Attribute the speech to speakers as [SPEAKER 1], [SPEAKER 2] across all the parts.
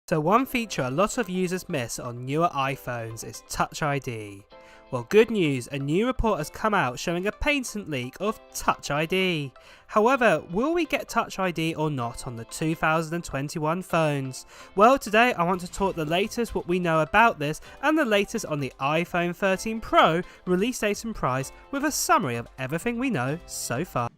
[SPEAKER 1] So one feature a lot of users miss on newer iPhones is Touch ID. Well, good news, a new report has come out showing a patent leak of Touch ID. However, will we get Touch ID or not on the 2021 phones? Well, today I want to talk the latest what we know about this and the latest on the iPhone 13 Pro release date and price with a summary of everything we know so far.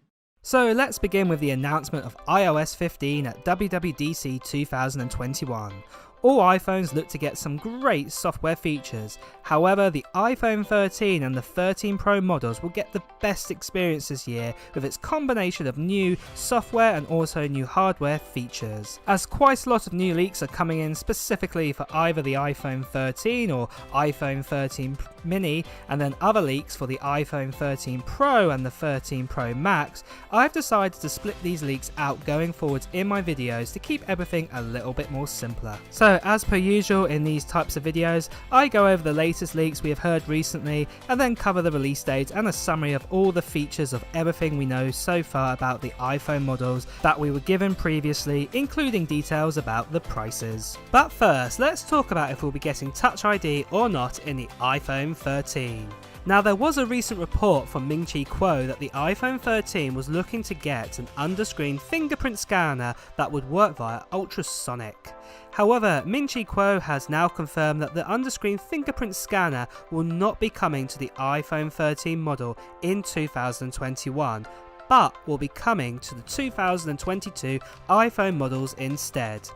[SPEAKER 1] So let's begin with the announcement of iOS 15 at WWDC 2021. All iPhones look to get some great software features. However, the iPhone 13 and the 13 Pro models will get the best experience this year with its combination of new software and also new hardware features. As quite a lot of new leaks are coming in specifically for either the iPhone 13 or iPhone 13 mini, and then other leaks for the iPhone 13 Pro and the 13 Pro Max, I've decided to split these leaks out going forwards in my videos to keep everything a little bit more simpler. So as per usual in these types of videos, I go over the latest leaks we have heard recently and then cover the release date and a summary of all the features of everything we know so far about the iPhone models that we were given previously, including details about the prices. But first, let's talk about if we'll be getting Touch ID or not in the iPhone 13. Now, there was a recent report from Ming-Chi Kuo that the iPhone 13 was looking to get an underscreen fingerprint scanner that would work via ultrasonic. However, Ming-Chi Kuo has now confirmed that the underscreen fingerprint scanner will not be coming to the iPhone 13 model in 2021, but will be coming to the 2022 iPhone models instead.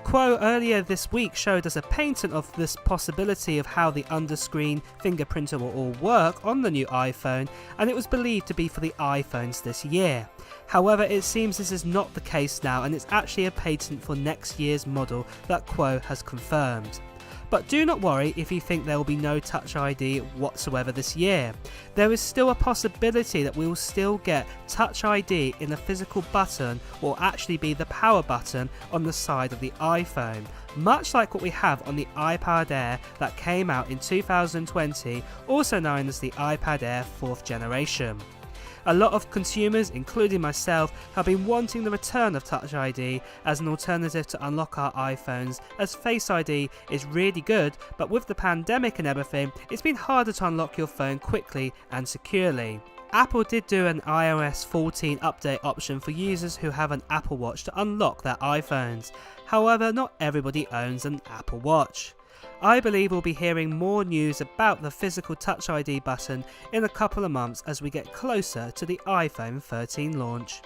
[SPEAKER 1] Kuo earlier this week showed us a patent of this possibility of how the underscreen fingerprinter will all work on the new iPhone, and it was believed to be for the iPhones this year. However, it seems this is not the case now, and it's actually a patent for next year's model that Kuo has confirmed. But do not worry if you think there will be no Touch ID whatsoever this year. There is still a possibility that we will still get Touch ID in a physical button, or actually be the power button on the side of the iPhone, much like what we have on the iPad Air that came out in 2020, also known as the iPad Air 4th generation. A lot of consumers, including myself, have been wanting the return of Touch ID as an alternative to unlock our iPhones, as Face ID is really good, but with the pandemic and everything, it's been harder to unlock your phone quickly and securely. Apple did do an iOS 14 update option for users who have an Apple Watch to unlock their iPhones. However, not everybody owns an Apple Watch. I believe we'll be hearing more news about the physical Touch ID button in a couple of months as we get closer to the iPhone 13 launch.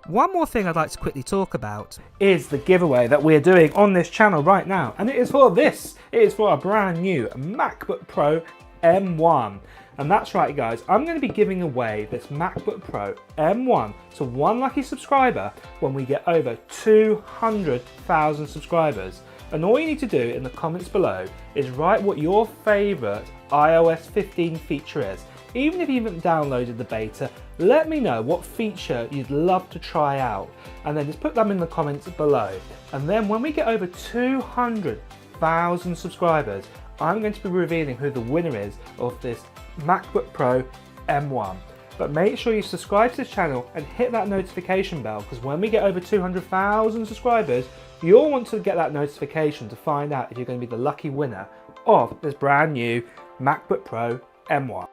[SPEAKER 1] One more thing I'd like to quickly talk about is the giveaway that we're doing on this channel right now, and it is for this. It is for our brand new MacBook Pro M1. And that's right guys, I'm going to be giving away this MacBook Pro M1 to one lucky subscriber when we get over 200,000 subscribers. And all you need to do in the comments below is write what your favourite iOS 15 feature is. Even if you haven't downloaded the beta, let me know what feature you'd love to try out, and then just put them in the comments below. And then when we get over 200,000 subscribers, I'm going to be revealing who the winner is of this MacBook Pro M1. But make sure you subscribe to this channel and hit that notification bell, because when we get over 200,000 subscribers, you'll want to get that notification to find out if you're going to be the lucky winner of this brand new MacBook Pro M1.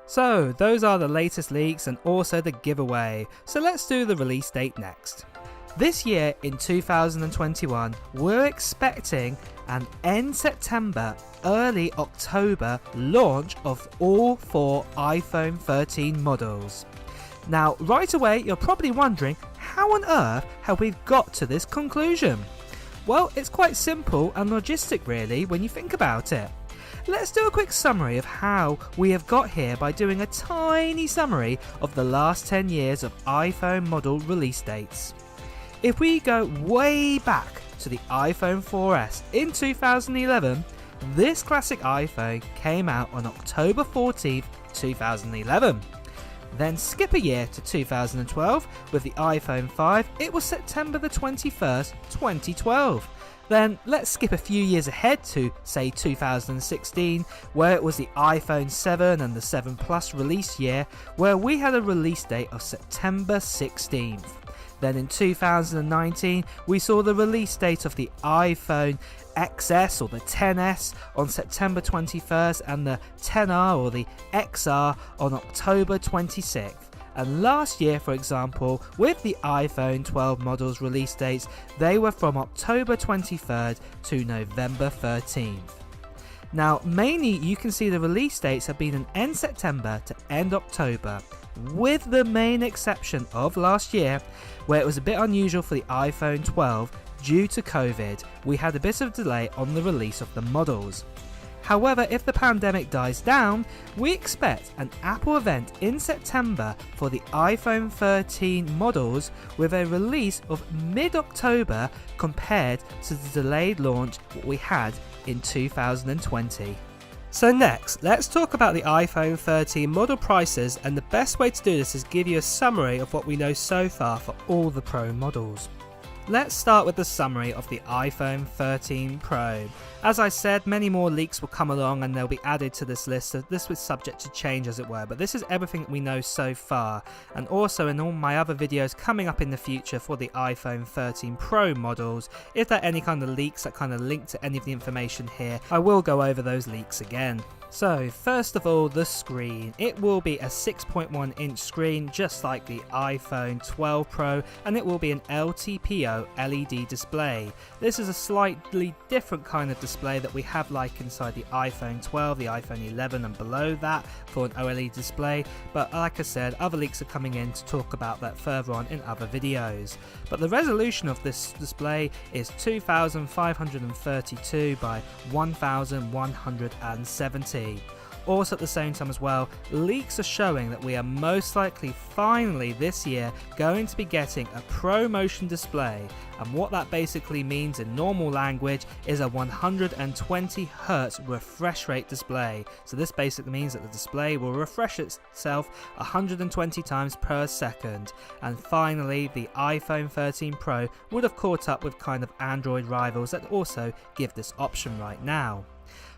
[SPEAKER 1] So those are the latest leaks and also the giveaway. So let's do the release date next. This year in 2021, we're expecting an end September, early October launch of all 4 iPhone 13 models. Now, right away, you're probably wondering, how on earth have we got to this conclusion? Well, it's quite simple and logistic really when you think about it. Let's do a quick summary of how we have got here by doing a tiny summary of the last 10 years of iPhone model release dates. If we go way back to the iPhone 4S in 2011, this classic iPhone came out on October 14th, 2011. Then skip a year to 2012 with the iPhone 5, it was September the 21st, 2012. Then let's skip a few years ahead to say 2016, where it was the iPhone 7 and the 7 Plus release year, where we had a release date of September 16th. Then in 2019, we saw the release date of the iPhone XS or the XS on September 21st and the XR or the XR on October 26th. And last year, for example, with the iPhone 12 models release dates, they were from October 23rd to November 13th. Now, mainly you can see the release dates have been in end September to end October, with the main exception of last year, where it was a bit unusual for the iPhone 12 due to COVID. We had a bit of delay on the release of the models. However, if the pandemic dies down, we expect an Apple event in September for the iPhone 13 models with a release of mid-October compared to the delayed launch what we had in 2020. So next, let's talk about the iPhone 13 model prices, and the best way to do this is give you a summary of what we know so far for all the Pro models. Let's start with the summary of the iPhone 13 Pro. As I said, many more leaks will come along and they'll be added to this list, so this was subject to change as it were, but this is everything we know so far. And also in all my other videos coming up in the future for the iPhone 13 Pro models, if there are any kind of leaks that kind of link to any of the information here, I will go over those leaks again. So first of all, the screen. It will be a 6.1 inch screen just like the iPhone 12 Pro, and it will be an LTPO LED display. This is a slightly different kind of display that we have like inside the iPhone 12, the iPhone 11 and below that for an OLED display, but like I said, other leaks are coming in to talk about that further on in other videos. But the resolution of this display is 2532 by 1170. Also at the same time as well, leaks are showing that we are most likely finally this year going to be getting a ProMotion display, and what that basically means in normal language is a 120Hz refresh rate display. So this basically means that the display will refresh itself 120 times per second. And finally, the iPhone 13 Pro would have caught up with kind of Android rivals that also give this option right now.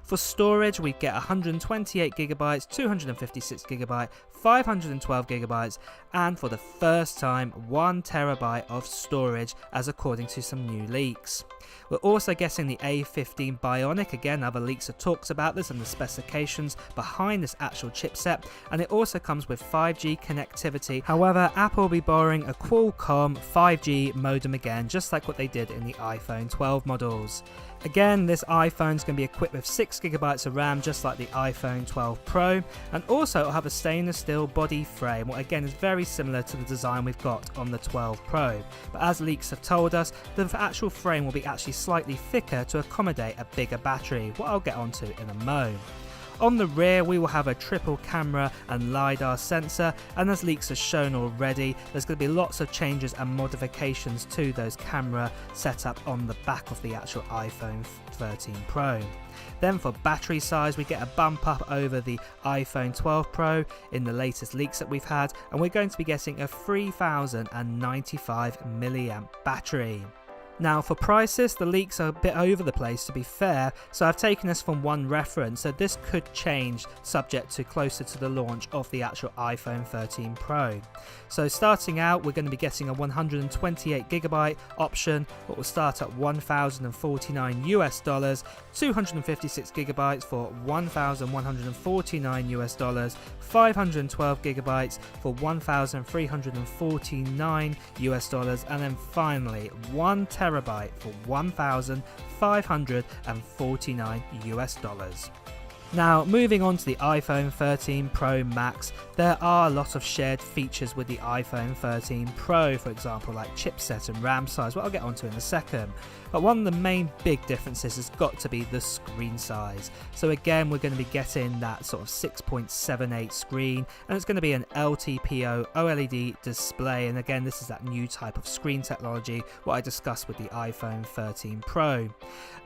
[SPEAKER 1] For storage, we get 128GB, 256GB, 512GB, and for the first time 1TB of storage, as according to some new leaks. We're also getting the A15 Bionic, again other leaks have talked about this and the specifications behind this actual chipset, and it also comes with 5G connectivity. However, Apple will be borrowing a Qualcomm 5G modem again, just like what they did in the iPhone 12 models. Again, this iPhone is going to be equipped with 6GB of RAM just like the iPhone 12 Pro, and also it'll have a stainless steel body frame, what again is very similar to the design we've got on the 12 Pro. But as leaks have told us, the actual frame will be actually slightly thicker to accommodate a bigger battery, what I'll get onto in a mo. On the rear, we will have a triple camera and LiDAR sensor, and as leaks have shown already, there's going to be lots of changes and modifications to those camera setup on the back of the actual iPhone 13 Pro. Then for battery size, we get a bump up over the iPhone 12 Pro in the latest leaks that we've had, and we're going to be getting a 3095 mAh battery. Now for prices, the leaks are a bit over the place to be fair, so I've taken this from one reference, so this could change subject to closer to the launch of the actual iPhone 13 Pro. So starting out, we're going to be getting a 128GB option, what will start at $1,049 US, 256GB for $1,149 US, 512GB for $1,349 US, and then finally 1TB for $1,549 US. Now, moving on to the iPhone 13 Pro Max, there are a lot of shared features with the iPhone 13 Pro, for example, like chipset and RAM size, what I'll get onto in a second. But one of the main big differences has got to be the screen size. So again, we're going to be getting that sort of 6.78 screen, and it's going to be an LTPO OLED display. And again, this is that new type of screen technology, what I discussed with the iPhone 13 Pro.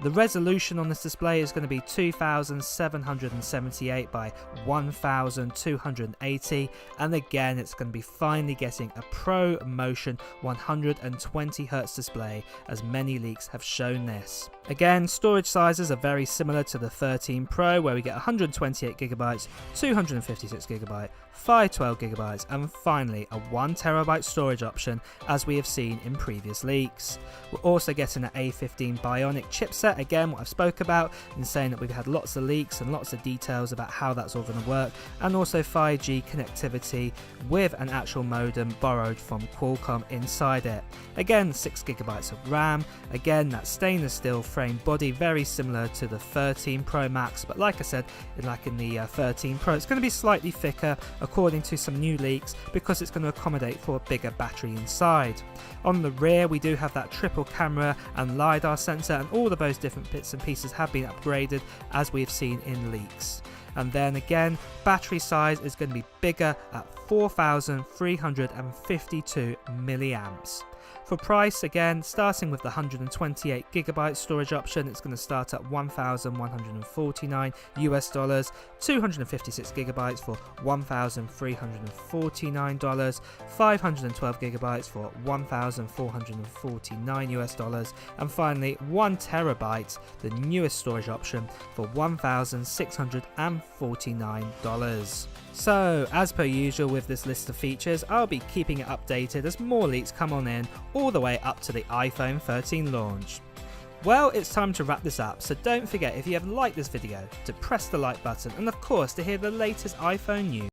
[SPEAKER 1] The resolution on this display is going to be 2700 278 by 1280, and again it's going to be finally getting a ProMotion 120Hz display, as many leaks have shown this. Again, storage sizes are very similar to the 13 Pro, where we get 128GB, 256GB, 512GB, and finally a 1TB storage option, as we have seen in previous leaks. We're also getting an A15 Bionic chipset, again what I've spoke about in saying that we've had lots of leaks and lots of details about how that's all going to work, and also 5G connectivity with an actual modem borrowed from Qualcomm inside it. Again, 6GB of RAM, again that stainless steel frame body, very similar to the 13 Pro Max, but like I said, like in the 13 Pro, it's going to be slightly thicker according to some new leaks, because it's going to accommodate for a bigger battery inside. On the rear we do have that triple camera and LiDAR sensor, and all of those different bits and pieces have been upgraded as we've seen in leaks. And then again, battery size is going to be bigger at 4352 milliamps. For price, again, starting with the 128GB storage option, it's going to start at $1,149 US, 256GB for $1,349, 512GB for $1,449 US, and finally 1TB, the newest storage option, for $1,649. So, as per usual with this list of features, I'll be keeping it updated as more leaks come on in, all the way up to the iPhone 13 launch. Well, it's time to wrap this up, so don't forget, if you have liked this video, to press the like button, and of course to hear the latest iPhone news.